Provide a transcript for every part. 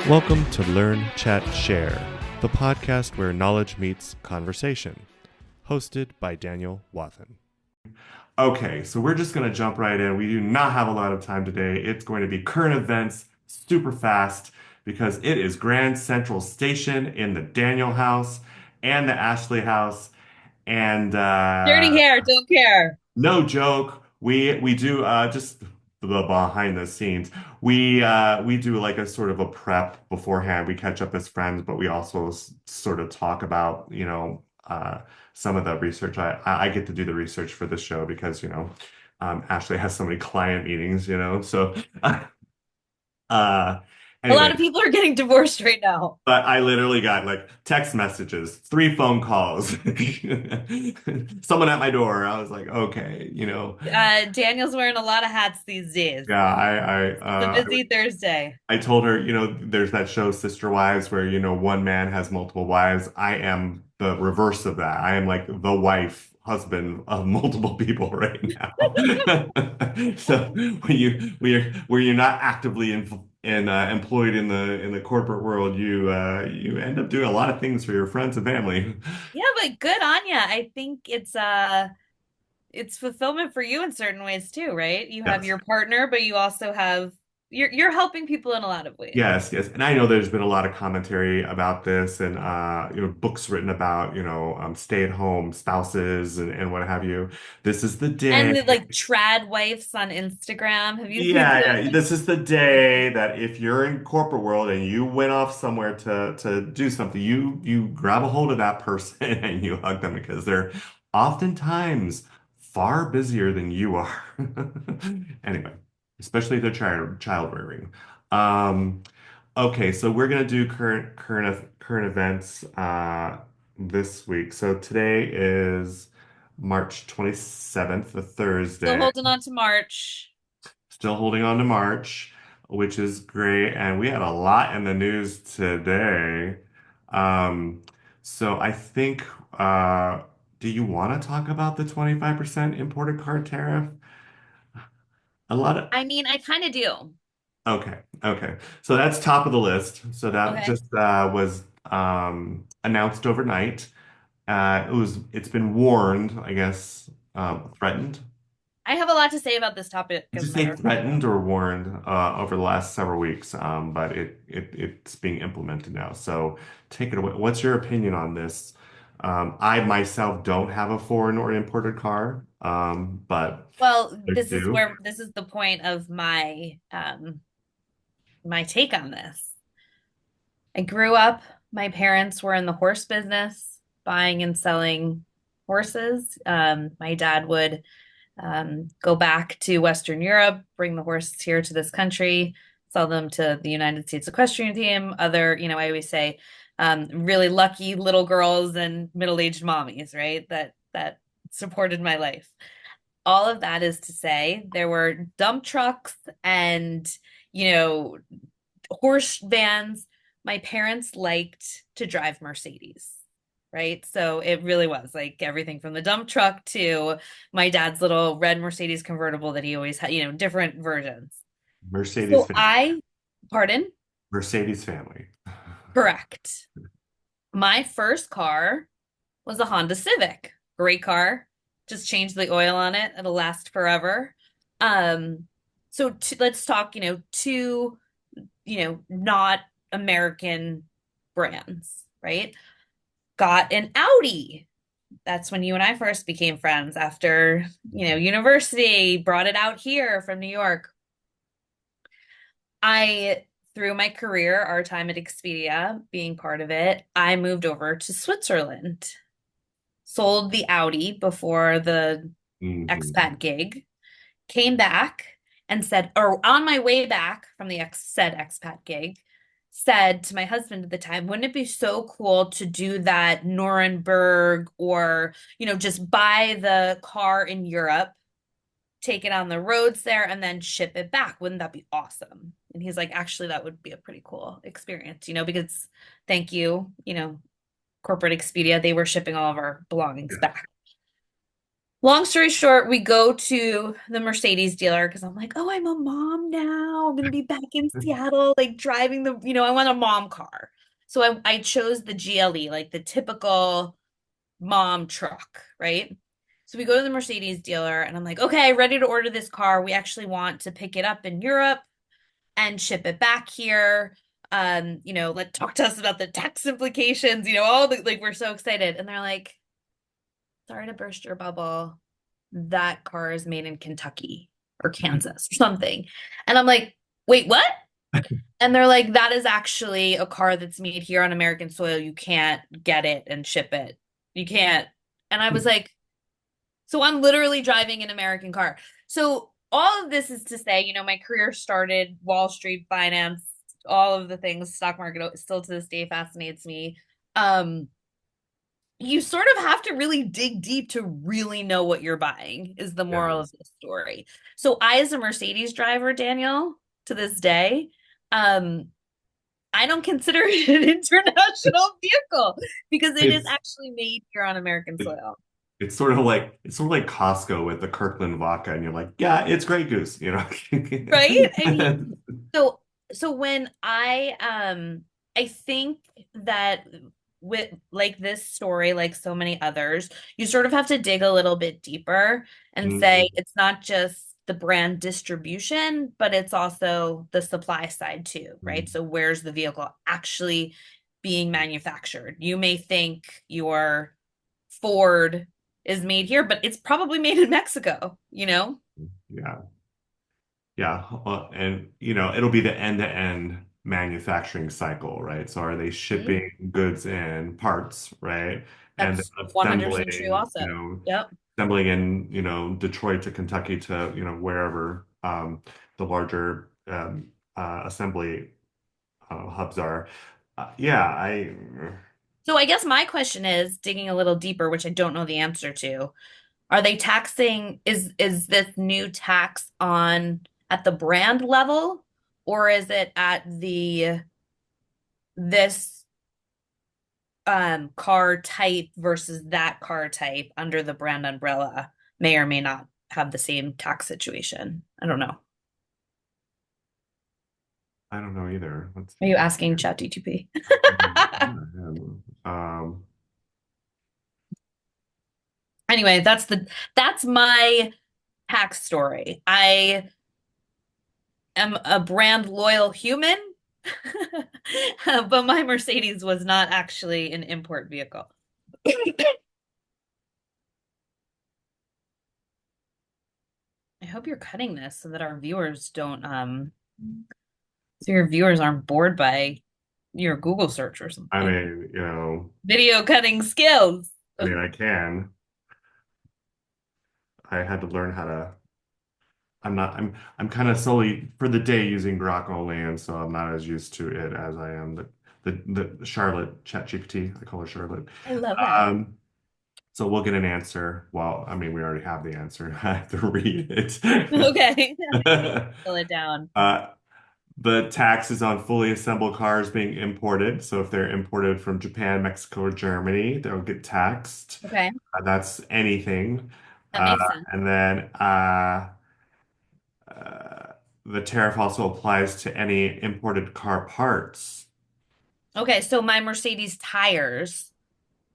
Welcome to Learn, Chat, Share, the podcast where knowledge meets conversation. Hosted by Daniel Wathen. Okay, so we're just going to jump right in. We do not have a lot of time today. It's going to be current events, super fast, because it is Grand Central Station in the Daniel house and the Ashleigh house. And Dirty hair, don't care. no joke. We do just the behind the scenes. We do like a sort of a prep beforehand. We catch up as friends, but we also sort of talk about, some of the research. I get to do the research for the show because, Ashley has so many client meetings, so uh A lot anyway. of people are getting divorced right now. But I literally got like text messages, 3 phone calls, someone at my door. I was like, okay. Daniel's wearing a lot of hats these days. Yeah, It's a busy Thursday. I told her, there's that show Sister Wives where, one man has multiple wives. I am the reverse of that. I am like the wife, husband of multiple people right now. So where you're not actively employed in the corporate world, you end up doing a lot of things for your friends and family. Yeah, but good on ya. I think it's fulfillment for you in certain ways too, right? You have Yes. your partner, but you also have you're helping people in a lot of ways. Yes, yes. And I know there's been a lot of commentary about this and books written about, stay-at-home spouses and what have you. This is the And day. the like trad wives on Instagram. Have you seen Yeah, yeah. those? This is the day that if you're in corporate world and you went off somewhere to do something, you grab a hold of that person and you hug them because they're oftentimes far busier than you are. Anyway, especially if they're child rearing. Um, okay, so we're gonna do current events this week. So today is March 27th, a Still Thursday. holding on to March. Still holding on to March, which is great. And we had a lot in the news today. Um, so I think, do you want to talk about the 25% imported car tariff? A lot of, I mean, I kind of do. okay, okay. So that's top of the list. So that Okay. just was announced overnight. It's been warned, I guess, threatened. I have a lot to say about this topic, Did as you a say matter of fact. threatened or warned over the last several weeks? But it's being implemented now. So take it away. What's your opinion on this? I myself don't have a foreign or imported car, but Well, others do. this is the point of my take on this. I grew up, my parents were in the horse business, buying and selling horses. My dad would go back to Western Europe, bring the horses here to this country, sell them to the United States Equestrian Team, other, I always say, really lucky little girls and middle-aged mommies, right? That supported my life. All of that is to say there were dump trucks and, you know, horse vans. My parents liked to drive Mercedes, right? So it really was like everything from the dump truck to my dad's little red Mercedes convertible that he always had, different versions. Mercedes So family. pardon? Mercedes family. Correct. My first car was a Honda Civic. Great car. Just change the oil on it. It'll last forever. Um, so let's talk, two, not American brands, right? Got an Audi. That's when you and I first became friends after, university, brought it out here from New York. I, through my career, our time at Expedia, being part of it, I moved over to Switzerland, sold the Audi before the Hmm. expat gig, came back and said, or on my way back from the said expat gig, said to my husband at the time, wouldn't it be so cool to do that Nuremberg or, just buy the car in Europe, take it on the roads there, and then ship it back? Wouldn't that be awesome? And he's like, actually, that would be a pretty cool experience, because thank you, corporate Expedia, they were shipping all of our belongings Yes. back. Long story short, we go to the Mercedes dealer because I'm like, oh, I'm a mom now. I'm gonna be back in Seattle, like driving I want a mom car. So I chose the GLE, like the typical mom truck, right? So we go to the Mercedes dealer and I'm like, okay, ready to order this car. We actually want to pick it up in Europe and ship it back here. Let talk to us about the tax implications, all the like we're so excited. And they're like, sorry to burst your bubble. That car is made in Kentucky or Kansas or something. And I'm like, wait, what? And they're like, that is actually a car that's made here on American soil. You can't get it and ship it. You can't. And I was like, so I'm literally driving an American car. So all of this is to say, my career started Wall Street finance, all of the things, stock market still to this day fascinates me. Um, you sort of have to really dig deep to really know what you're buying, is the moral of Yes. the story. So I, as a Mercedes driver, Daniel, to this day, um, I don't consider it an international vehicle because it is It's actually made here on American it, soil. it's sort of like Costco with the Kirkland vodka, and you're like, yeah, it's Grey Goose, you know. Right? I mean, so so when I think that with like this story, like so many others, you sort of have to dig a little bit deeper and say Mhm. it's not just the brand distribution, but it's also the supply side too, right? So where's the vehicle actually being manufactured? You may think your Ford is made here, but it's probably made in Mexico, you know? Yeah. Yeah, and it'll be the end-to-end manufacturing cycle, right? So are they Mhm. shipping goods in parts, right? And then That's 100% true assembling, also. Yep. in, Detroit to Kentucky to, wherever the larger assembly hubs are. Yeah, So I guess my question is digging a little deeper, which I don't know the answer to. Are they taxing, is this new tax on at the brand level, or is it at the this car type versus that car type under the brand umbrella may or may not have the same tax situation? I don't know. I don't know either. Let's Are you see. asking ChatGPT? Um, Anyway, that's my tax story. I am a brand loyal human, but my Mercedes was not actually an import vehicle. I hope you're cutting this so that our viewers don't so your viewers aren't bored by your Google search or I something. mean, Video cutting skills. I can. I had to learn how to. I'm not. I'm kind of solely for the day using Grok only, and so I'm not as used to it as I am the Charlotte ChatGPT. I call her Charlotte. I love that. Um, so we'll get an answer. Well, I mean, we already have the answer. I have to read it. Okay. Fill it down. Uh, the tax is on fully assembled cars being imported. So if they're imported from Japan, Mexico, or Germany, they'll get taxed. Okay. That's anything. That Uh, makes sense. and then uh, the tariff also applies to any imported car parts. Okay, so my Mercedes tires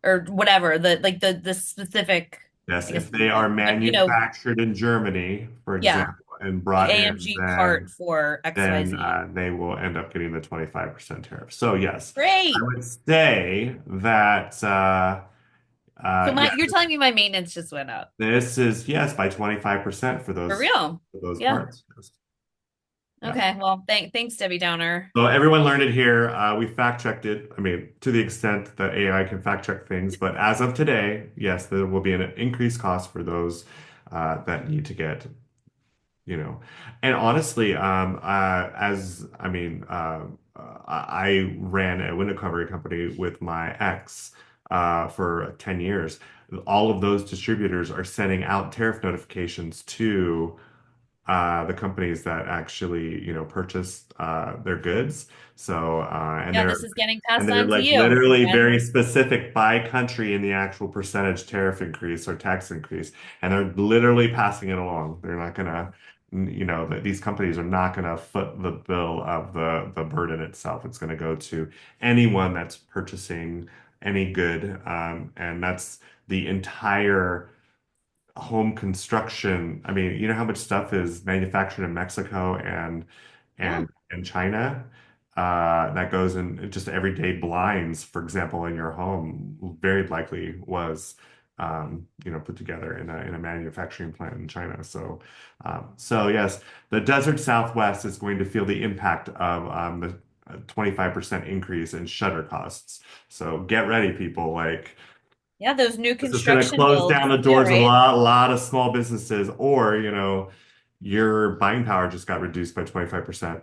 or whatever, the specific, Yes, I guess, if they are but manufactured in Germany, for yeah, example, and the brought in, AMG part then for then XYZ. uh, they will end up getting the 25% tariff. So yes, I Great. would say that So yeah, you're telling me my maintenance just went up. this is yes by 25% for For those real. Yeah. parts. Yes. Yeah. Okay. Well, thanks, Debbie Downer. So everyone learned it here. We fact checked it. I mean, to the extent that AI can fact check things, but as of today, yes, there will be an increased cost for those that need to get, and honestly, as I mean, I ran a window covering company with my ex for 10 years. All of those distributors are sending out tariff notifications to the companies that actually, purchase their goods. So, Yeah, this is getting and passed they're on to like you. literally Okay. very specific by country in the actual percentage tariff increase or tax increase, and they're literally passing it along. They're not gonna, these companies are not gonna foot the bill of the burden itself. It's gonna go to anyone that's purchasing any good, and that's the entire home construction. I mean, you know how much stuff is manufactured in Mexico Yeah. and China that goes in just everyday blinds, for example, in your home, very likely was put together in a manufacturing plant in China. So yes, the desert Southwest is going to feel the impact of the 25% increase in shutter costs. So get ready, people. Like, Yeah, those new this is going to construction close down builds the too, doors of right? a lot of small businesses, or, your buying power just got reduced by 25%.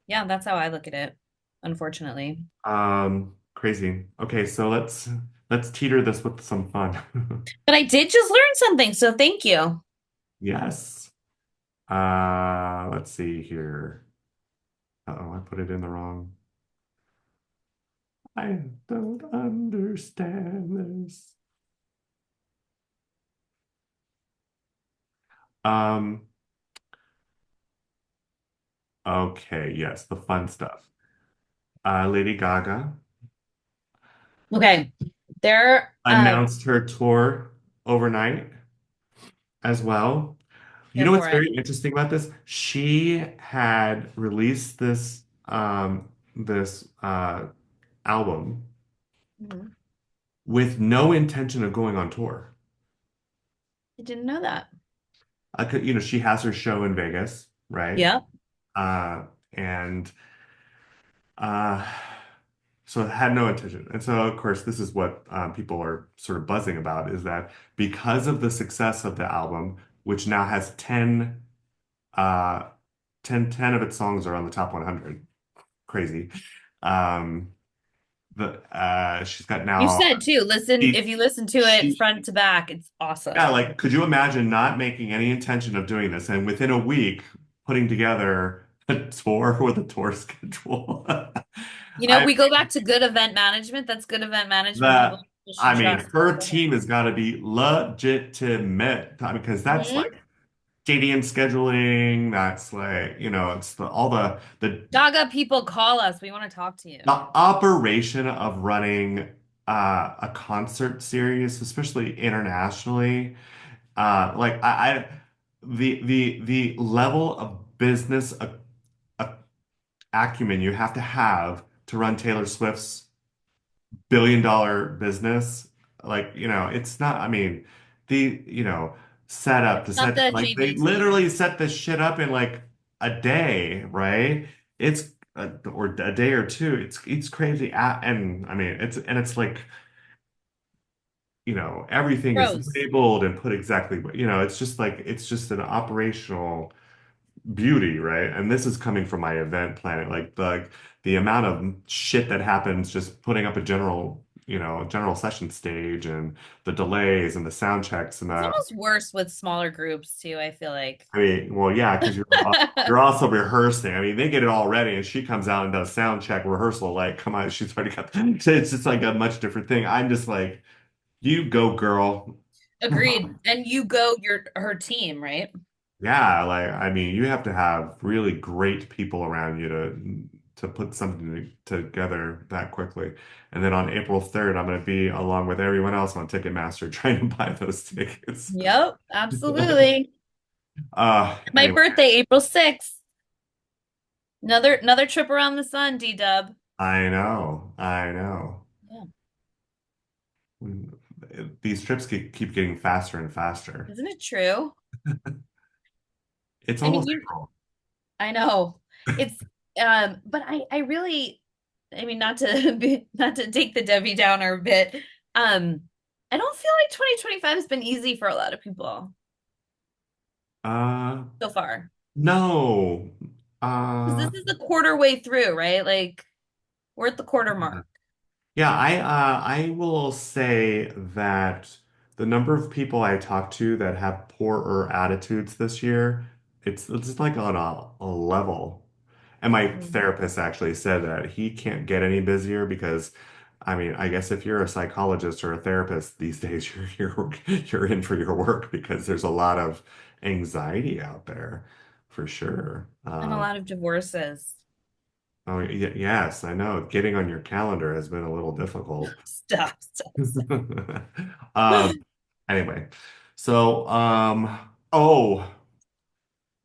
Yeah, that's how I look at it, unfortunately. Crazy. Okay, so let's teeter this with some fun. But I did just learn something, so thank you. Yes. Let's see here. Uh-oh, I put it in the wrong. I don't understand this. Um, okay, yes, the fun stuff. Lady Gaga Okay. There, announced her tour overnight as well. You here know what's for it. very interesting about this? She had released this album Mhm. with no intention of going on tour. I didn't know that. She has her show in Vegas, right? Yeah. Uh, and uh, so it had no intention. And so, of course, this is what people are sort of buzzing about is that because of the success of the album, which now has uh, 10 of its songs are on the top 100. Crazy. Um, she's got You now said too, listen, she if you listen to it she front to back, it's yeah, awesome. like could you imagine not making any intention of doing this and within a week putting together a tour with a tour schedule? You know, I we go back to good event management. That's good event management. the People should I mean trust. her team has got to be legitimate because that's like Hmm. stadium scheduling, that's like, it's all the Gaga people call us. We want to talk to you. the operation of running a concert series, especially internationally, like the level of business acumen you have to run Taylor Swift's billion-dollar business, like, it's not, I mean, set up to Not set, the like they JVT. literally set this shit up in like a day, right? It's or a day or two. It's crazy. And I mean, it's like, everything is Gross. labeled and put exactly, it's just like it's just an operational beauty, right? And this is coming from my event planning, like the amount of shit that happens just putting up a general session stage and the delays and the sound checks and It's the almost worse with smaller groups too, I feel like. I mean, well, yeah, because you're also rehearsing. I mean, they get it all ready, and she comes out and does sound check rehearsal. Like, come on, she's already got. So it's just like a much different thing. I'm just like, you go, girl. Agreed. And you go your her team, right? Yeah, like I mean, you have to have really great people around you to put something together that quickly. And then on April 3rd, I'm going to be along with everyone else on Ticketmaster trying to buy those tickets. Yep, absolutely. My Anyway, birthday, April 6th. Another trip around the sun, D-Dub. I know, I know. Yeah. These trips keep getting faster and faster. Isn't it true? It's I mean, almost you April. I know. It's but I really I mean not to not to take the Debbie Downer a bit. I don't feel like 2025 has been easy for a lot of people Uh, so far. no. Because Uh, this is the quarter way through, right? Like we're at the quarter mark. Yeah, I will say that the number of people I talk to that have poorer attitudes this year it's like on a level. And my therapist actually said that he can't get any busier because, I mean, I guess if you're a psychologist or a therapist these days, you're in for your work because there's a lot of anxiety out there for sure. And a lot of divorces. Oh, yes, I know. Getting on your calendar has been a little difficult. Stop, stop, stop. Um, anyway, so oh,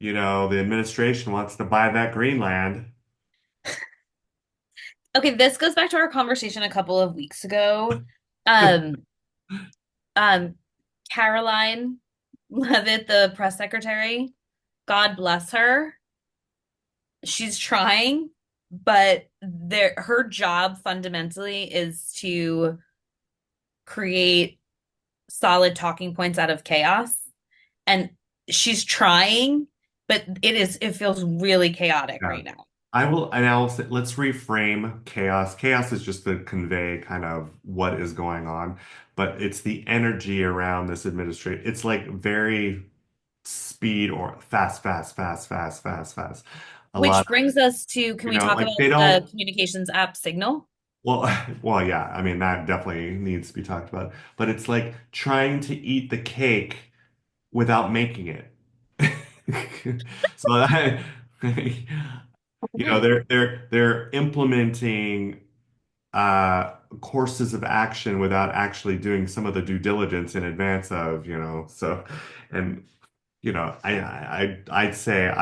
the administration wants to buy that Greenland. Okay, this goes back to our conversation a couple of weeks ago. Um, um, Caroline Levitt, the press secretary, God bless her. She's trying, but her job fundamentally is to create solid talking points out of chaos. And she's trying, but it feels really chaotic Yeah. right now. And I'll say, let's reframe chaos. Chaos is just to convey kind of what is going on, but it's the energy around this administration. It's like very speed or fast, fast, fast, fast, fast, fast. A lot Which of, brings us to, can we talk like about they the don't, communications app Signal? well, well, yeah, I mean, that definitely needs to be talked about, but it's like trying to eat the cake without making it. So that, they're implementing courses of action without actually doing some of the due diligence in advance of, so and I'd say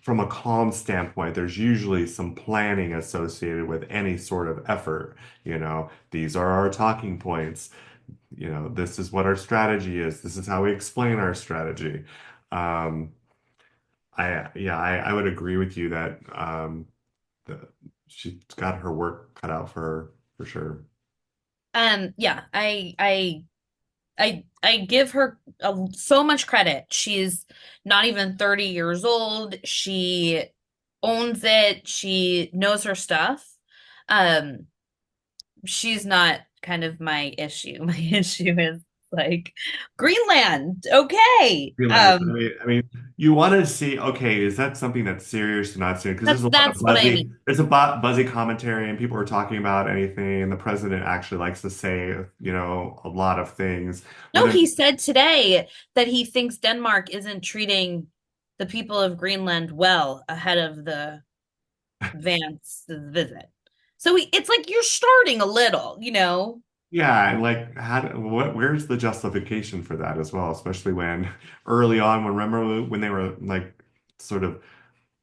from a calm standpoint, there's usually some planning associated with any sort of effort. These are our talking points. This is what our strategy is. This is how we explain our strategy. Um, I would agree with you that the, she's got her work cut out for her for sure. Yeah, I give her so much credit. She's not even 30 years old. She owns it. She knows her stuff. Um, she's not kind of my issue. My issue is like Greenland. Okay. Realize, you want to see, okay, is that something that's serious or not serious? Because there's a lot of That's what I mean. buzzy commentary and people are talking about anything, and the president actually likes to say, a lot of things. No, Whether he said today that he thinks Denmark isn't treating the people of Greenland well ahead of the Vance's visit. So it's like you're starting a little, you know. Yeah, and like, where's the justification for that as well? Especially when early on, remember when they were like, sort of,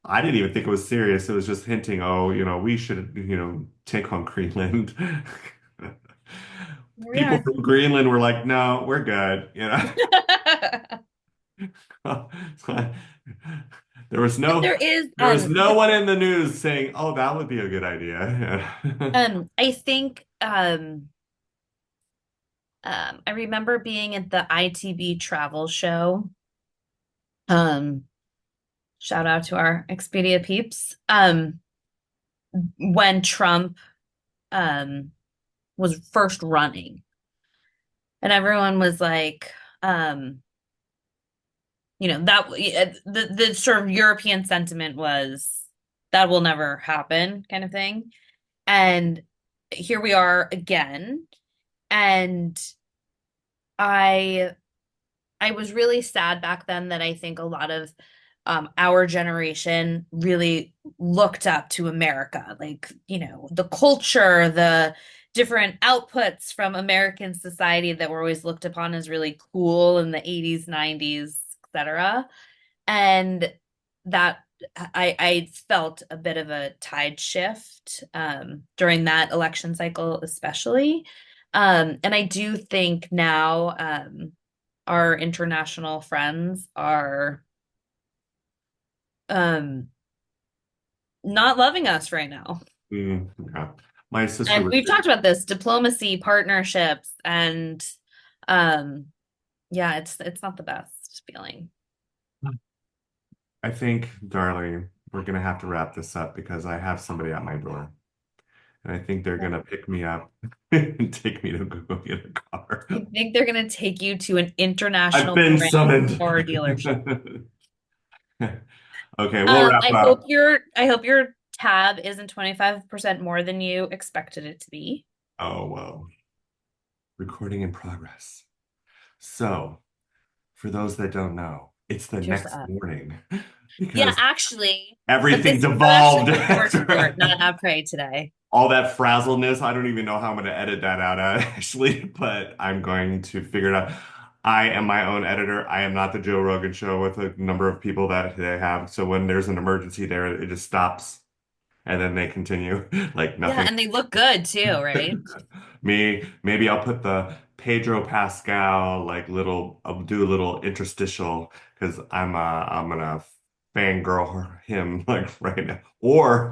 I didn't even think it was serious. It was just hinting, oh, we should, take on Greenland. People Yeah. from Greenland were like, no, we're good. There was But no, there is there was no one in the news saying, oh, that would be a good idea. I think I remember being at the ITB travel show. Um Shout out to our Expedia peeps. When Trump um was first running and everyone was like that the sort of European sentiment was that will never happen kind of thing. And here we are again. And I I was really sad back then that I think a lot of our generation really looked up to America, like, the culture, the different outputs from American society that were always looked upon as really cool in the 80s, 90s, etc. And that I felt a bit of a tide shift during that election cycle, especially. And I do think now our international friends are um, not loving us right now. Yeah. My sister And was we've talked about this diplomacy, partnerships, and um, yeah, it's not the best feeling. I think, darling, we're gonna have to wrap this up because I have somebody at my door. And I think they're gonna pick me up and take me to go get a car. I think they're going to take you to an I've international been brand summoned. car dealership. Okay, we'll wrap up. I hope your tab isn't 25% more than you expected it to be. Oh, well, recording in progress. So, for those that don't know, it's the Cheers next to that. morning Yeah, because actually, but everything this I'm actually devolved looking forward to after dessert, not après today. all that frazzleness. I don't even know how I'm going to edit that out, actually, but I'm going to figure it out. I am my own editor. I am not the Joe Rogan show with a number of people that they have. So when there's an emergency there, it just stops and then they continue like Yeah, nothing. and they look good too, right? Maybe I'll put the Pedro Pascal like little, I'll do a little interstitial because I'm gonna fangirl him like right now. Or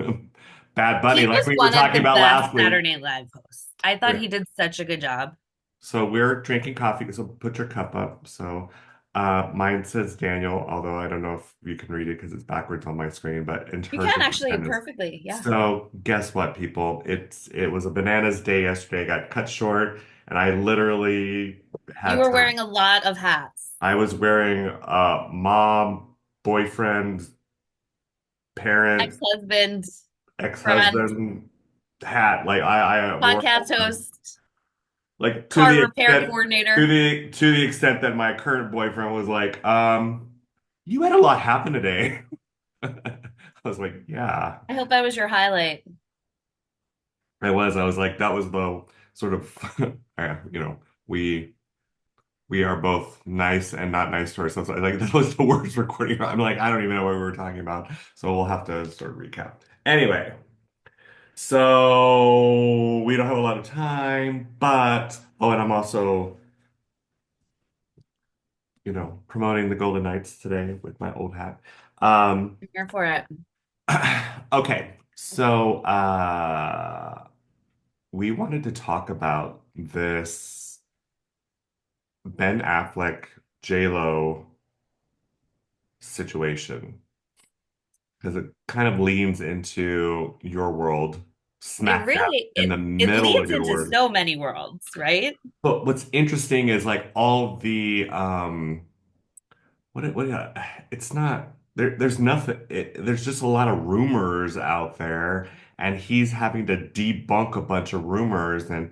Bad Bunny, He like was we were one of talking the about best last week. Saturday Night Live hosts. I thought he did such a good job. So we're drinking coffee, so put your cup up. So mine says Daniel, although I don't know if you can read it because it's backwards on my screen, but in You terms can of actually bananas. perfectly, yeah. So guess what, people? It was a bananas day yesterday. I got cut short and I literally You had were to wearing a lot of hats. I was wearing mom, boyfriend, parent, Ex-husband, friend, ex-husband hat. Like I wore all podcast of them. host, Like car repair coordinator. to the extent that my current boyfriend was like, you had a lot happen today. I was like, yeah, I hope that was your highlight. I was. I was like, that was the sort of, we we are both nice and not nice to ourselves. I like that was the worst recording. I'm like, I don't even know what we were talking about. So we'll have to sort of recap. Anyway, so we don't have a lot of time, but oh, and I'm also, promoting the Golden Knights today with my old hat. Um, I'm here for it. okay, so we wanted to talk about this Ben Affleck, J-Lo situation because it kind of leans into your world, It smack dab really in the it middle of leads your into world. so many worlds, right? But what's interesting is like all the it's not there's nothing there's just a lot of rumors out there and he's having to debunk a bunch of rumors and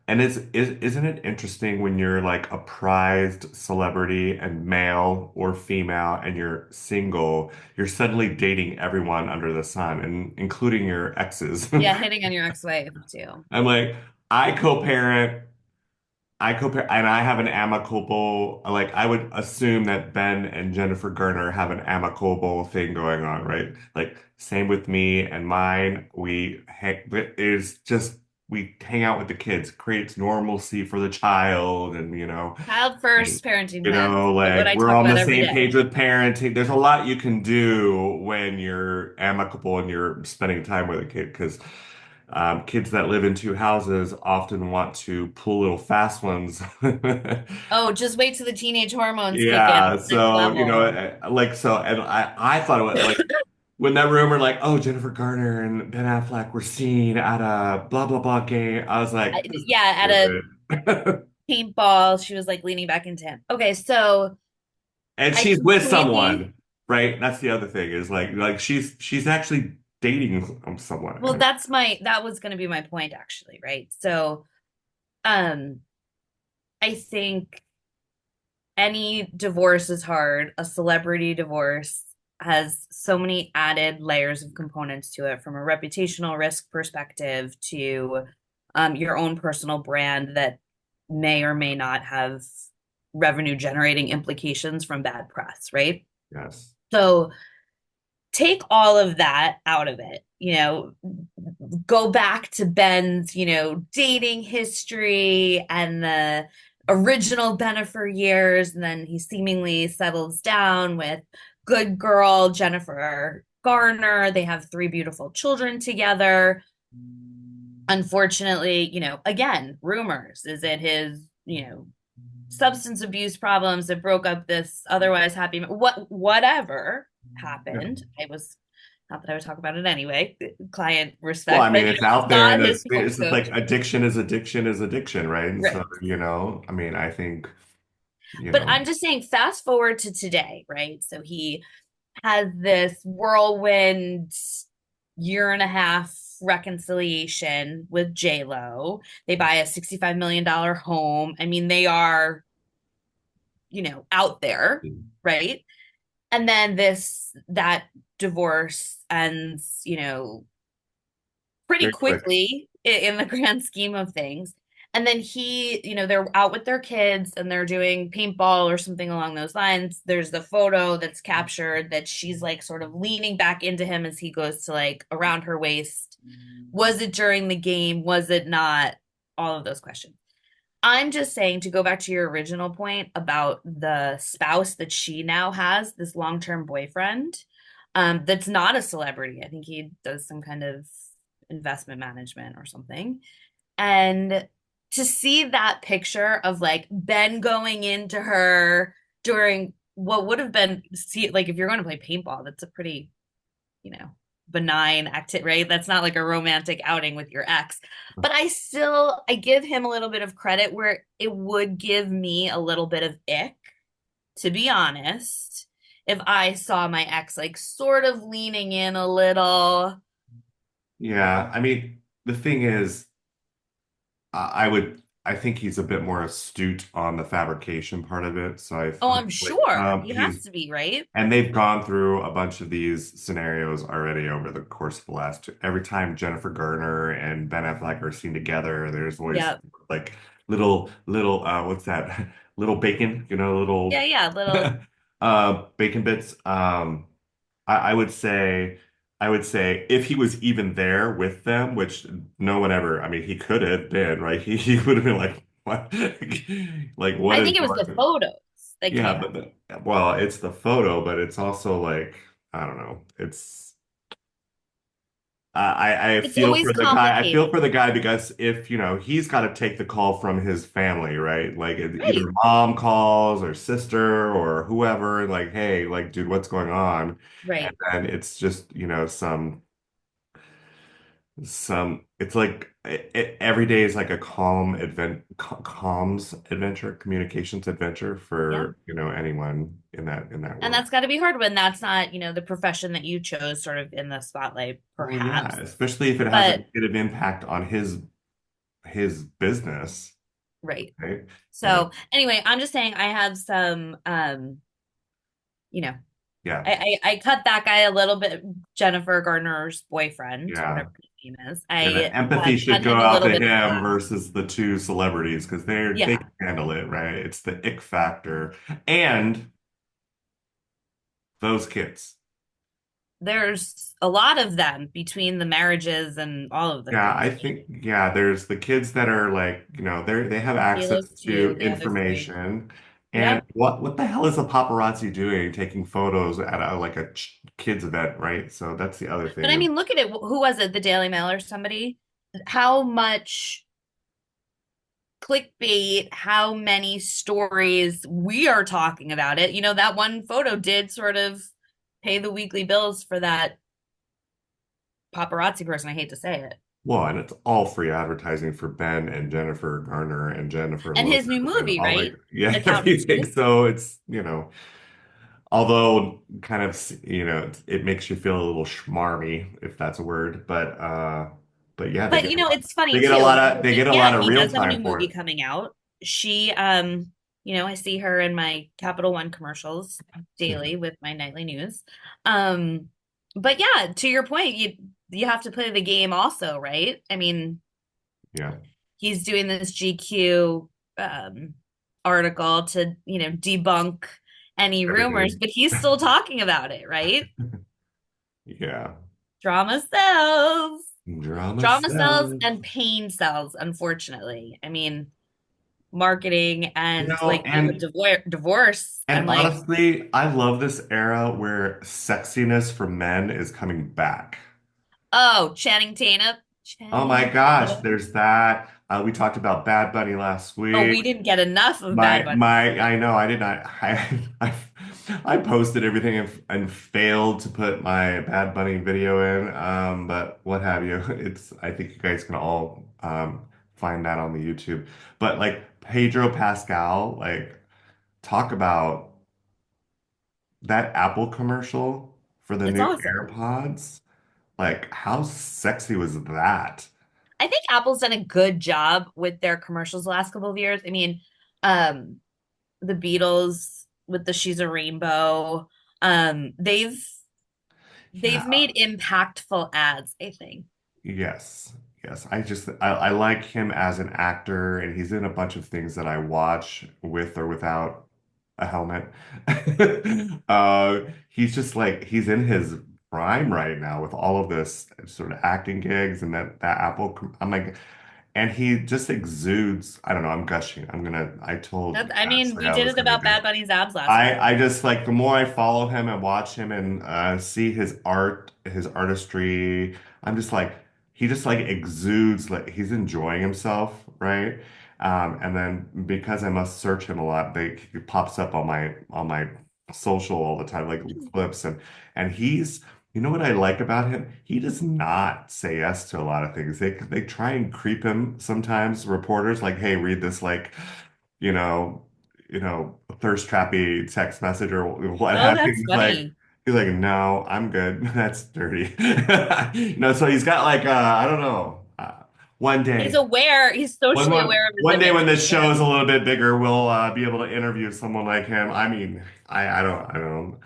isn't it interesting when you're like a prized celebrity and male or female and you're single, you're suddenly dating everyone under the sun and including your exes. Yeah, hitting on your ex-wife too. I'm like, I co-parent, and I have an amicable, like, I would assume that Ben and Jennifer Garner have an amicable thing going on, right? Like, same with me and mine. It is just, we hang out with the kids, creates normalcy for the child, and, Child first parenting plans. What like, I we're talk on about the every same day. page with parenting. There's a lot you can do when you're amicable and you're spending time with a kid, because kids that live in two houses often want to pull little fast ones. Oh, just wait till the teenage hormones kick in. Yeah, Next so level. like so, and I thought it was like when that rumor like, oh, Jennifer Garner and Ben Affleck were seen at a blah blah blah game. I was like, this is Yeah, at a stupid. paintball, she was like leaning back into him. Okay, so And I she's with completely, someone, right? That's the other thing is like she's actually dating someone. well, that was going to be my point actually, right? So, um, I think any divorce is hard. A celebrity divorce has so many added layers of components to it, from a reputational risk perspective to your own personal brand that may or may not have revenue generating implications from bad press, right? Yes. So take all of that out of it, go back to Ben's, dating history and the original Bennifer years, and then he seemingly settles down with good girl Jennifer Garner. They have three beautiful children together. Unfortunately, again, rumors. Is it his, substance abuse problems that broke up this otherwise happy whatever Yeah. happened? I was not that I would talk about it anyway. Client Well, I respect, mean, but it's out there not and his fault. it's just So like addiction is addiction is addiction, right? And so, right. I mean, I think, you But know, I'm just saying, fast forward to today, right? So he has this whirlwind year and a half reconciliation with J Lo. They buy a $65 million home. I mean, they are, out there, right? And then that divorce ends, pretty Very quick. quickly in the grand scheme of things. And then they're out with their kids and they're doing paintball or something along those lines. There's the photo that's captured that she's like sort of leaning back into him as he goes to like around her waist. Was it during the game? Was it not? All of those questions. I'm just saying, to go back to your original point about the spouse that she now has, this long-term boyfriend, that's not a celebrity. I think he does some kind of investment management or something. And to see that picture of like Ben going into her during what would have been, see, like if you're going to play paintball, that's a pretty, you know, benign activity, right? That's not like a romantic outing with your ex. But I give him a little bit of credit where it would give me a little bit of ick, to be honest, if I saw my ex like sort of leaning in a little. Yeah, I mean, the thing is, I think he's a bit more astute on the fabrication part of it. So I Oh, feel I'm like sure he has to be, right? and they've gone through a bunch of these scenarios already over the course of the last two. Every time Jennifer Garner and Ben Affleck are seen together, there's always Yeah. like little what's that? Little bacon, Yeah, little yeah, little. bacon bits. I would say if he was even there with them, which no one ever, I mean, he could have been, right? He would have been like, what? Like, what I is think it was the going? photos that Yeah, came but out. well, it's the photo, but it's also like, I don't know. I It's feel always for the guy. I feel complicated. for the guy because if, he's got to take the call from his family, right? Like either Right, mom calls or sister or whoever, like, hey, like, dude, what's going on? And right. then it's just, it's like every day is like a comms adventure, communications adventure Yeah. for, anyone in that And world. that's got to be hard when that's not, the profession that you chose sort of in the spotlight, Well, yeah, perhaps. especially if it has a But negative impact on his business, right. right? And So anyway, I'm just saying I have some you know, yeah, I cut that guy a little bit, Jennifer Garner's boyfriend, yeah. whatever his name is. Yeah, the I empathy cut should go him a out little to bit of him slack. versus the two celebrities because they Yeah. can handle it, right? It's the ick factor and those kids. There's a lot of them between the marriages and all of the Yeah, things. I think there's the kids that are like, they have access Halo's to two, the other three. information. And Yep. what the hell is a paparazzi doing taking photos at a kids event, right? So that's the other But thing I is mean, look at it. Who was it? The Daily Mail or somebody? How much clickbait, how many stories we are talking about it. That one photo did sort of pay the weekly bills for that paparazzi person. I hate to say it. well, and it's all free advertising for Ben and Jennifer Garner and Jennifer And his new Lopez and movie, all like right? yeah, Accountant everything. Scoop. So it's, although kind of, it makes you feel a little schmarmy, if that's a word, but yeah, But it's funny they get a lot of Jackie real does have a new time for movie it. coming out. She I see her in my Capital One commercials daily with my nightly news. Um, but yeah, to your point, you have to play the game also, right? I mean, Yeah. he's doing this GQ um article to, debunk any rumors, Everything. but he's still talking about it, right? Yeah. Drama sells. Drama Drama sells sells. and pain sells, unfortunately. I mean, marketing and like the And divorce. I'm like, honestly, I love this era where sexiness for men is coming back. oh, Channing Tatum. Oh my Channing gosh, Tatum. there's that. We talked about Bad Bunny last Oh, we week. didn't get enough of Bad My Bunny. my I know I did not I posted everything and failed to put my Bad Bunny video in, but what have you. It's I think you guys can all find that on the YouTube. But like Pedro Pascal, like talk about that Apple commercial for the It's new awesome. AirPods, like how sexy was that? I think Apple's done a good job with their commercials the last couple of years. I mean, um, the Beatles with the She's a Rainbow, they've Yeah. made impactful ads, I think. Yes. Yes. I like him as an actor, and he's in a bunch of things that I watch with or without a helmet. He's just like he's in his prime right now with all of this sort of acting gigs and that I'm like, and he just exudes. I don't know. I'm gushing. I told I mean, Ashley we I did was it gonna about do it. Bad Bunny's abs last week. I just like the more I follow him and watch him and see his art, his artistry, I'm just like he just like exudes like he's enjoying himself, right? And then because I must search him a lot, he pops up on my social all the time, like clips and he's you know what I like about him? He does not say yes to a lot of things. They try and creep him sometimes, reporters like, hey, read this like you know thirst trappy text message or what Oh, have you. that's funny. He's like, no, I'm good. That's dirty. So he's got like, I don't know. One He's day, aware, he's socially aware of his one day image when for this show sure. is a little bit bigger, we'll be able to interview someone like him. I mean, I don't.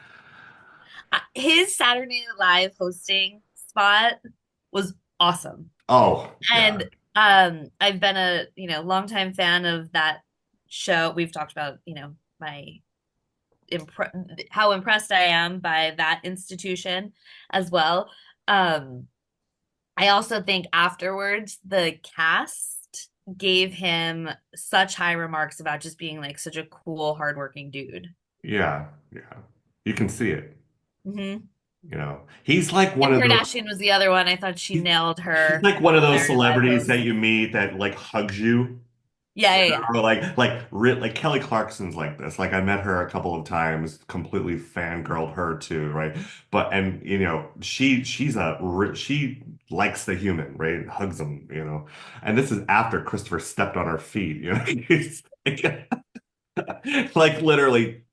His Saturday Night Live hosting spot was awesome. Oh, yeah, And I've been a, longtime fan of that show. We've talked about, my how impressed I am by that institution as well. Um, I also think afterwards the cast gave him such high remarks about just being like such a cool, hardworking dude. yeah, yeah. You can see it. Hmm. He's like one Kim of those. Kardashian was the other one. I thought she nailed He's her like one of those Saturday Night Live celebrities that host. you meet that like hugs you. Yeah, yeah, yeah. Or like Kelly Clarkson's like this. Like I met her a couple of times, completely fangirled her too, right? But and she likes the human, right? And hugs him, And this is after Christopher stepped on her feet. It's like literally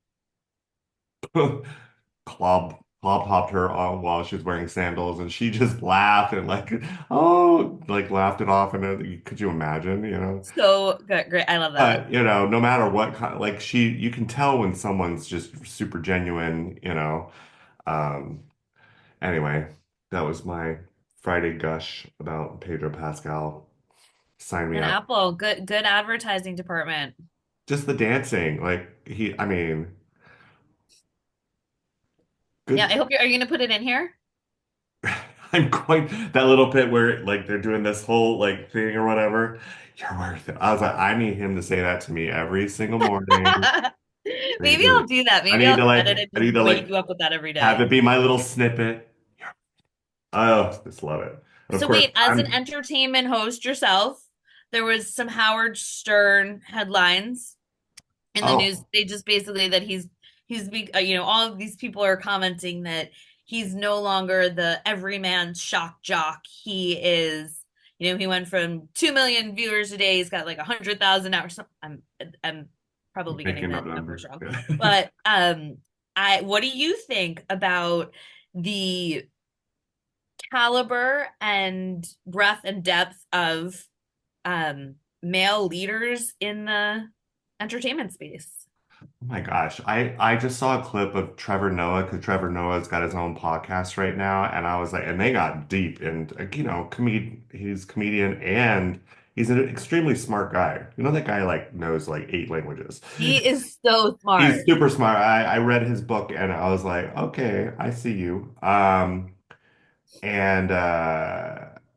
clob hopped her on while she was wearing sandals, and she just laughed and like like laughed it off. And could you imagine? So good, great. I love that. No matter what kind, like you can tell when someone's just super genuine. Um, anyway, that was my Friday gush about Pedro Pascal. Sign me And up. Apple, good advertising department. Just the dancing, like I mean, Yeah, good. I hope are you gonna put it in here? I'm quite that little bit where like they're doing this whole like thing or whatever. You're worth it. I was like, I need him to say that to me every single morning. Maybe I'll do that. I Maybe need I'll to like edit it, I just need to wake like you up with that every have day. it be my little snippet. Oh, just love it. And of So course, wait, as an I'm entertainment host yourself, there was some Howard Stern headlines in the news. oh, They just basically that all of these people are commenting that he's no longer the everyman shock jock. He is, he went from 2 million viewers a day. He's got like 100,000 hours. I'm probably getting making the up numbers numbers. wrong, Yeah. but what do you think about the caliber and breadth and depth of male leaders in the entertainment space? Oh my gosh. I just saw a clip of Trevor Noah because Trevor Noah's got his own podcast right now. And I was like, and they got deep and he's a comedian and he's an extremely smart guy. That guy like knows like 8 languages. He is so He's smart. super smart. I read his book and I was like, okay, I see you. And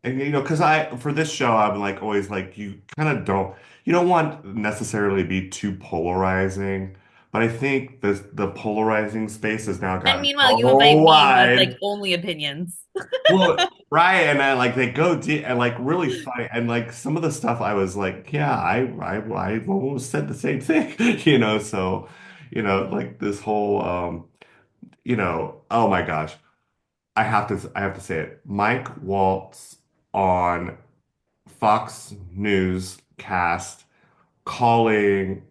because I for this show I'm like always like you don't want necessarily be too polarizing, but I think the polarizing space has now And gotten meanwhile, you invite so me who has like wide. only opinions. Well, right, and I like they go deep and like really funny, and like some of the stuff I was like, yeah, I almost said the same thing, So, like this whole oh my gosh. I have to say it. Mike Waltz on Fox News cast calling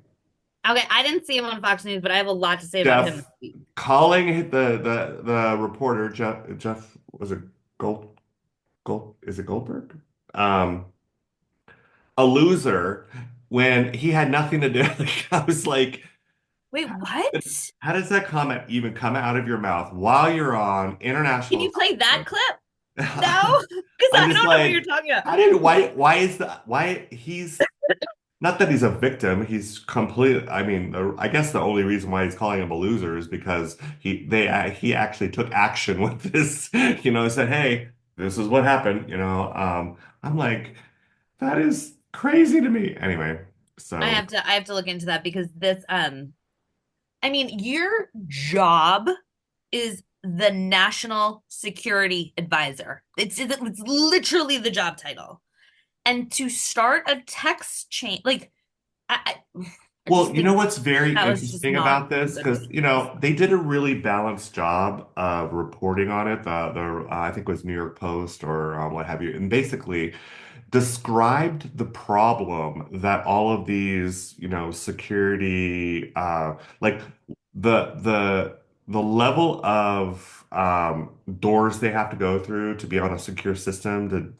Okay, I didn't see him on Fox News, but I have a lot to say about him this Jeff week. calling the reporter Jeff was it Gold is it Goldberg? Um, a loser when he had nothing to do. Like, I was like, Wait, what? how does that comment even come out of your mouth while you're on Can international you play that television? clip? No, because I'm I just don't know what you're like, talking about. how did why is the why he's not that he's a victim, he's complete. I mean, I guess the only reason why he's calling him a loser is because he actually took action with this, said, "Hey, this is what happened," I'm like, that is crazy to me. Anyway, so I have to look into that because I mean, your job is the national security advisor. It's literally the job title. And to start a text chain, like I well, just you know think what's very that was just interesting not about a this? good way Because, to do this. they did a really balanced job of reporting on it. I think it was New York Post or what have you. And basically, described the problem that all of these, security, like the level of doors they have to go through to be on a secure system to,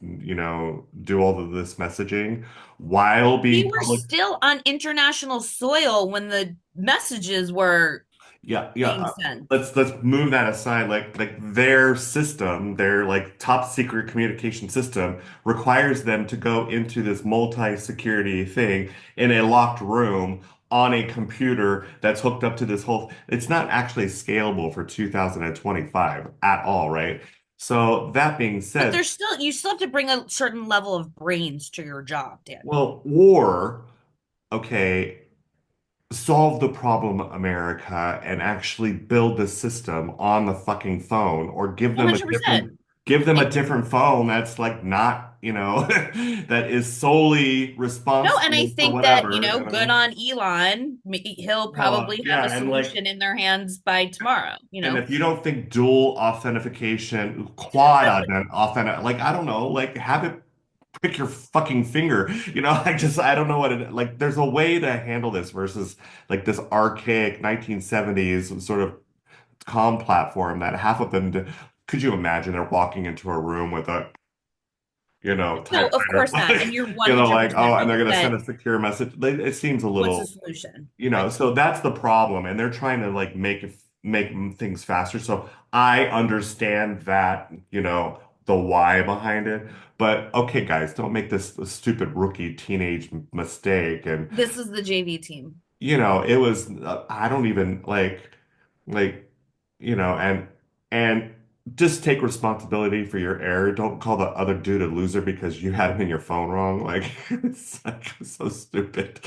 do all of this messaging while We being were public. still on international soil when the messages were Yeah, yeah. being sent. Let's move that aside. Like their system, their like top secret communication system requires them to go into this multi-security thing in a locked room on a computer that's hooked up to this whole. It's not actually scalable for 2025 at all, right? So that being But said, there's still you still have to bring a certain level of brains to your job, Daniel. well, war, okay, solve the problem, America, and actually build this system on the fucking phone, or 100%. give them a It, different phone that's like not, that is solely no, and I responsible for think that, whatever, good on Elon. He'll Well, probably have a yeah, and like solution in their hands by tomorrow, and if you don't think dual authentication, quad authentic, like I don't know, like have it prick your fucking finger. I don't know what it like. There's a way to handle this versus like this archaic 1970s sort of comm platform that half of them. Could you imagine they're walking into a room with a No, of typewriter, course not. And you're like, oh, 100% and right. they're gonna send But a secure message. It seems a what's the little. solution? Right. So that's the problem, and they're trying to like make things faster. So I understand that, the why behind it. But okay, guys, don't make this a stupid rookie teenage mistake. And This is the JV team. it was I don't even like and just take responsibility for your error. Don't call the other dude a loser because you had him in your phone wrong. Like it's like so stupid.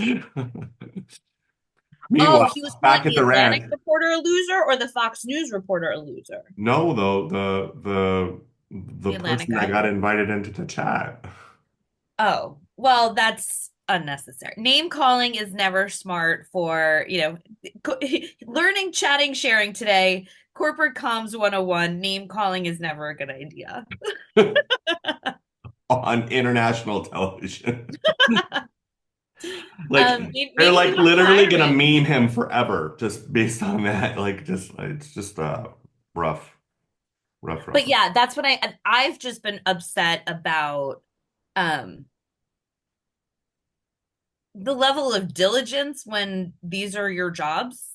Oh, Meanwhile, he was calling back at the the Atlantic ranch, reporter a loser or the Fox News reporter a loser? no, though the The Atlantic person that guy. got invited into the chat. Oh, well, that's unnecessary. Name calling is never smart for, learning, chatting, sharing today. Corporate comms 101, name calling is never a good idea. On international television. Like they're Maybe he like wants to literally hire gonna him. meme him forever just based on that. Like just it's just rough, rough, rough. But yeah, that's what I've just been upset about um the level of diligence when these are your jobs.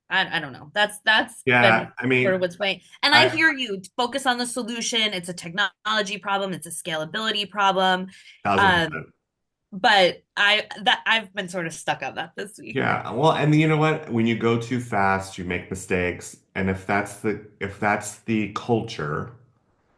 I don't know. That's Yeah, been I sort of mean, what's weighing. And I I hear you. Focus on the solution. It's a technology problem. It's a scalability problem. thousand Um, percent. but I've been sort of stuck on that this week. Yeah, well, and you know what? When you go too fast, you make mistakes, and if that's the culture,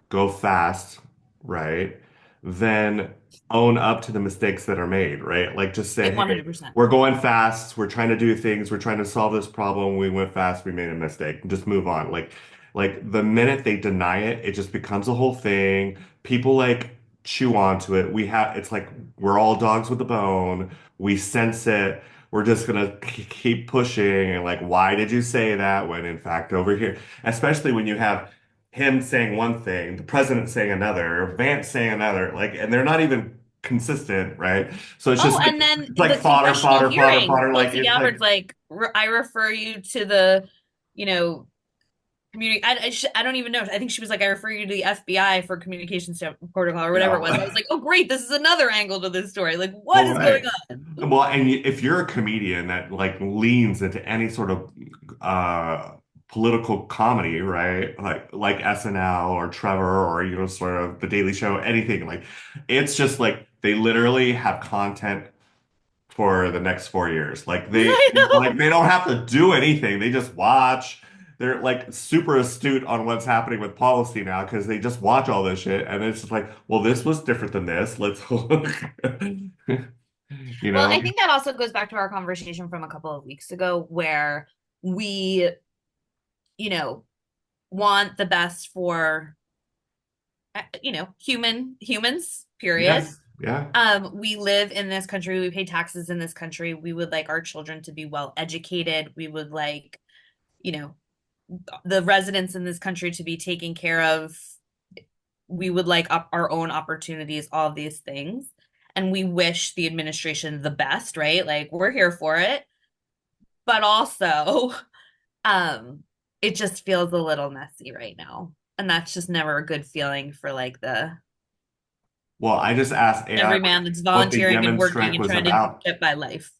go fast, right? Then own up to the mistakes that are made, right? Like just say, Like hey, 100%. we're going fast, we're trying to do things, we're trying to solve this problem, we went fast, we made a mistake, and just move on. Like the minute they deny it, it just becomes a whole thing. People like chew onto it. It's like we're all dogs with a bone. We sense it. We're just gonna keep pushing and like, why did you say that when in fact over here, especially when you have him saying one thing, the president saying another, Vance saying another, like, and they're not even consistent, right? So Oh, and then it's like the fodder, congressional fodder, fodder, hearing, fodder. Like Tulsi it's like Gabbard's like, I refer you to the, you know, community. I don't even know. I think she was like, I refer you to the FBI for communications protocol or whatever it was. I was yeah. like, oh, great. This is another angle to this story. Like, what Well, is going right. on? Well, and if you're a comedian that like leans into any sort of uh political comedy, right? Like SNL or Trevor or sort of The Daily Show, anything like it's just like they literally have content for the next 4 years. I know. Like they don't have to do anything. They just watch. They're like super astute on what's happening with policy now because they just watch all this shit and it's just like, well, this was different than this. Let's you Well, know? I think that also goes back to our conversation from a couple of weeks ago where we, you know, want the best for, humans, period. Yes. Yeah. We live in this country, we pay taxes in this country. We would like our children to be well educated. We would like, you know, the residents in this country to be taken care of. We would like our own opportunities, all of these things. And we wish the administration the best, right? Like we're here for it. But also, um, it just feels a little messy right now. And that's just never a good feeling for like the Well, I just asked AI every man that's what the volunteering and Yemen working strike and was trying to about. get by life.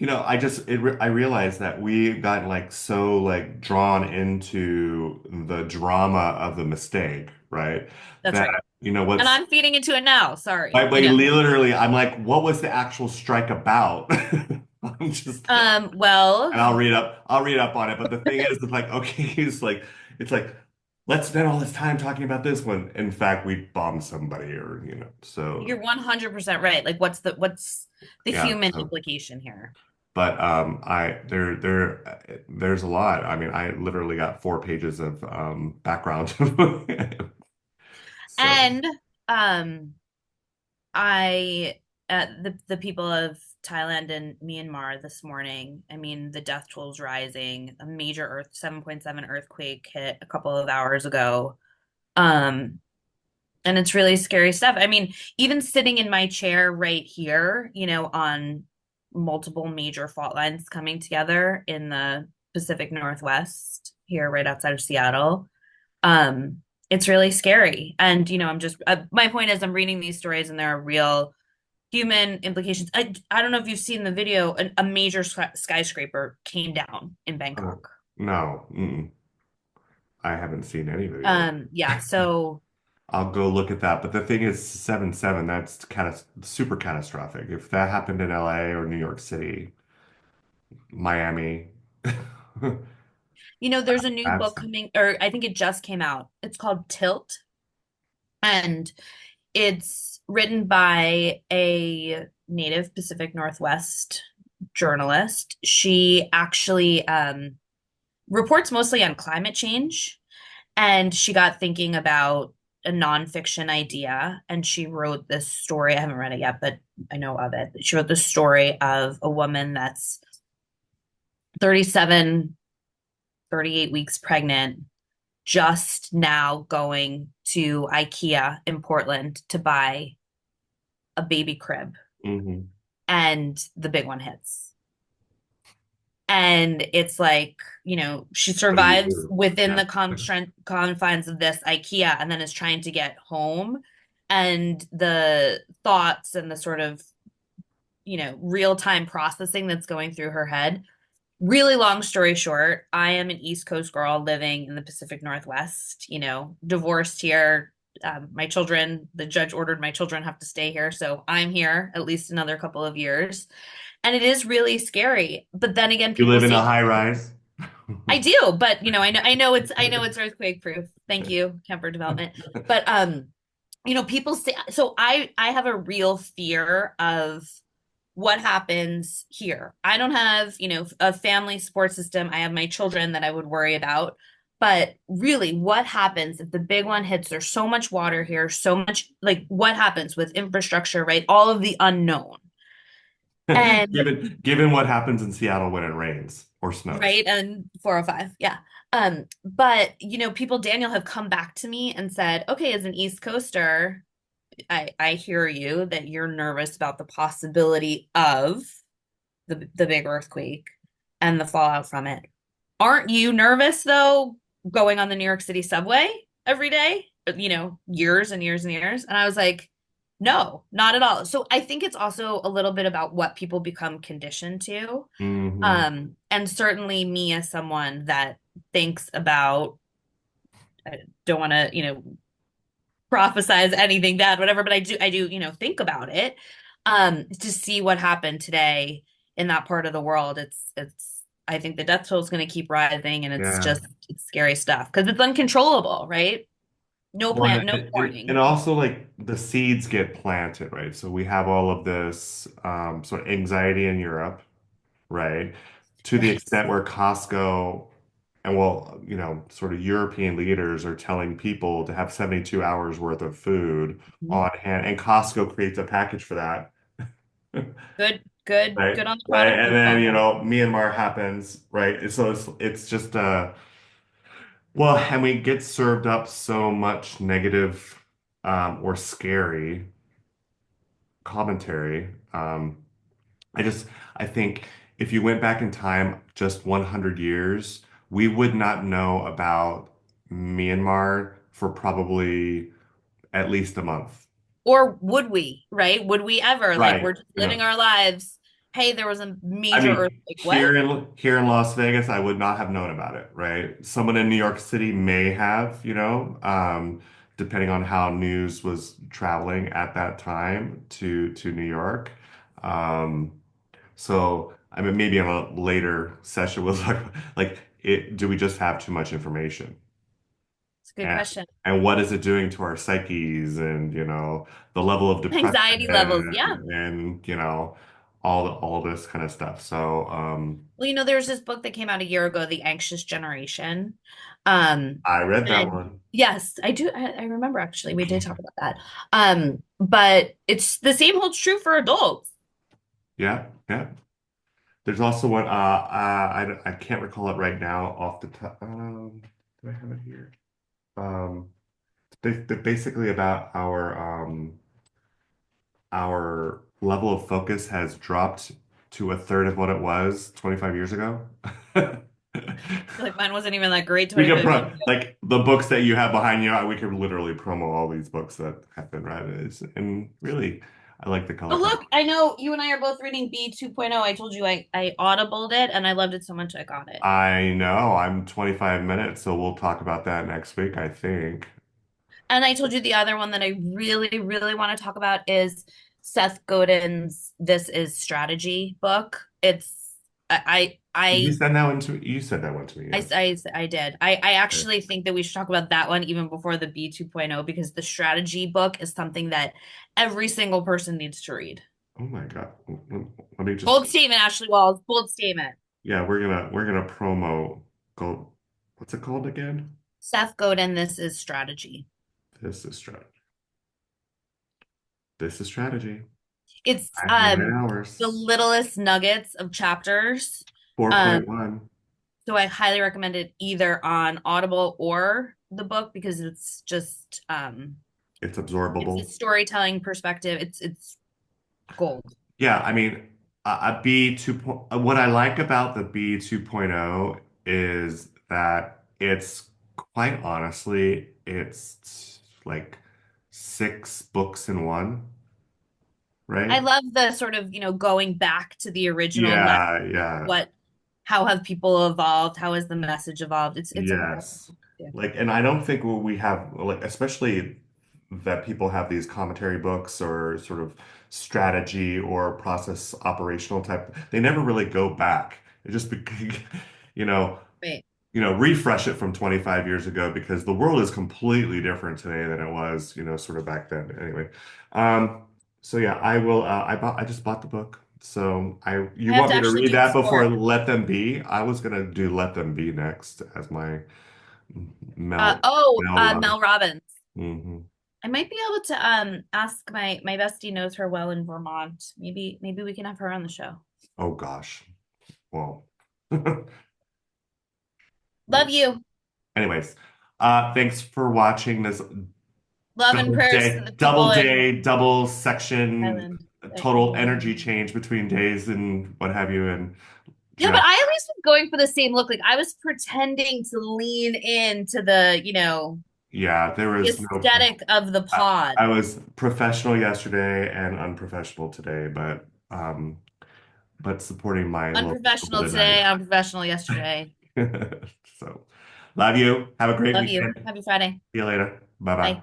I realized that we've gotten like so like drawn into the drama of the mistake, right? That's That right. And what's I'm feeding into it now. Sorry. like literally I'm like, what was the actual strike about? I'm just Well, and I'll read up on it. But the thing is, it's like, okay, it's like, let's spend all this time talking about this when in fact we bombed somebody or so you're 100% right. Like what's the yeah. human So implication here? but there's a lot. I mean, I literally got 4 pages of background. So And um I the people of Thailand and Myanmar this morning, I mean, the death toll's rising. A major 7.7 earthquake hit a couple of hours ago. Um and it's really scary stuff. I mean, even sitting in my chair right here, on multiple major fault lines coming together in the Pacific Northwest here right outside of Seattle. It's really scary. And, I'm just, my point is, I'm reading these stories and there are real human implications. I don't know if you've seen the video, a major skyscraper came down in oh, Bangkok. no, I haven't seen any video. Yeah, so I'll go look at that. But the thing is, 7.7, that's kind of super catastrophic. If that happened in LA or New York City, Miami, there's a new that's book coming, or I think it just came out. It's called Tilt, and it's written by a native Pacific Northwest journalist. She actually reports mostly on climate change, and she got thinking about a nonfiction idea, and she wrote this story. I haven't read it yet, but I know of it. She wrote the story of a woman that's 37, 38 weeks pregnant, just now going to IKEA in Portland to buy a baby crib, hmm and the big one hits. And it's like, she What do you survives do? within Yeah. the confines of this IKEA and then is trying to get home. And the thoughts and the sort of, real time processing that's going through her head. Really long story short, I am an East Coast girl living in the Pacific Northwest, divorced here. My children, the judge ordered my children have to stay here. So I'm here at least another couple of years. And it is really scary. But then again, You people live in a say, high rise? I do, but I know it's earthquake proof. Thank you, Kemper Development. But people say, so I have a real fear of what happens here. I don't have, a family support system. I have my children that I would worry about. But really, what happens if the big one hits? There's so much water here, so much, like, what happens with infrastructure, right? All of the unknown. And Given what happens in Seattle when it rains or snows. right, and 405, yeah. But people, Daniel, have come back to me and said, okay, as an East Coaster, I hear you that you're nervous about the possibility of the big earthquake and the fallout from it. Aren't you nervous though, going on the New York City subway every day? Years and years and years. And I was like, no, not at all. So I think it's also a little bit about what people become conditioned to. Hmm. And certainly me as someone that thinks about, I don't want to, prophesize anything bad, whatever, but I do, think about it. To see what happened today in that part of the world, I think the death toll is going to keep rising, and Yeah. it's scary stuff because it's uncontrollable, right? Well, No and warning. also like the seeds get planted, right? So we have all of this sort of anxiety in Europe, right? To the Yes. extent where Costco and well, sort of European leaders are telling people to have 72 hours worth of food Mhm. on hand, and Costco creates a package for that. Good Right. on the Right. product And then, recall. Myanmar happens, right? So it's just well, and we get served up so much negative or scary commentary. I just I think if you went back in time just 100 years, we would not know about Myanmar for probably at least a month. Or would we, right? Would we ever? Like, Right. we're just living our lives. Hey, there was a I major mean, earthquake. What? here in Las Vegas, I would not have known about it, right? Someone in New York City may have, depending on how news was traveling at that time to New York. Um, so I mean, maybe on a later session we'll talk about, like do we just have too much information? It's a good And question. what is it doing to our psyches and, the level of depression Anxiety levels. Yeah. and, all this kind of stuff. So, Well, there's this book that came out a year ago, The Anxious Generation. I read that And one. yes, I do. I remember actually, we did talk about that. But it's the same holds true for adults. Yeah, yeah. There's also one, I can't recall it right now off the top. Do I have it here? Um, basically about our level of focus has dropped to a third of what it was 25 years ago. I feel like mine wasn't even that great We could 25 years pro ago. like the books that you have behind you, we could literally promo all these books that have been read. And really, I like the Oh, color look, card. I know you and I are both reading B 2.0. I told you I audibled it and I loved it so much I got it. I know I'm 25 minutes, so we'll talk about that next week, I think. And I told you the other one that I really, really want to talk about is Seth Godin's This Is Strategy book. Did you send that one to You said that one to me, yes. I did. I Okay. actually think that we should talk about that one even before the B 2.0 because the strategy book is something that every single person needs to read. Oh my God. Let me just Bold statement, Ashley Walls. Bold statement. yeah, we're gonna promo go what's it called again? Seth Godin, This Is Strategy. This is strategy. This is strategy. It's I have 9 hours. the littlest nuggets of chapters. Um, 4.1. so I highly recommend it either on Audible or the book because It's it's a absorbable. storytelling perspective. It's gold. Yeah, I mean, a B 2. What I like about the B 2.0 is that it's quite honestly, it's like 6 books in one, I right? love the sort of, going back to the original message. Yeah, yeah. What, how have people evolved? How has the message evolved? It's incredible. Yes. Yeah. Like, and I don't think we have, like, especially that people have these commentary books or sort of strategy or process operational type, they never really go back. It just, you know, Right. refresh it from 25 years ago because the world is completely different today than it was, sort of back then. Anyway, um, so yeah, I will. I just bought the book. So you I have want to me to actually read do the that before score. Let Them Be? I was gonna do Let Them Be next as my Mel Mel Robbins. Robbins. Hmm. I might be able to ask my bestie knows her well in Vermont. Maybe we can have her on the show. Oh gosh. Well, Love you. anyways, thanks for watching this Love and prayers to the Double people in day, double section, Thailand that total came in. energy change between days and what have you, and Yeah, but just I at least was going for the same look. Like I was pretending to lean into yeah, there the was no. aesthetic of the I, pod. I was professional yesterday and unprofessional today, but supporting my little Unprofessional tonight. today, unprofessional yesterday. So, love you. Have a great Love you. weekend. Happy Friday. See you later. Bye Bye. bye.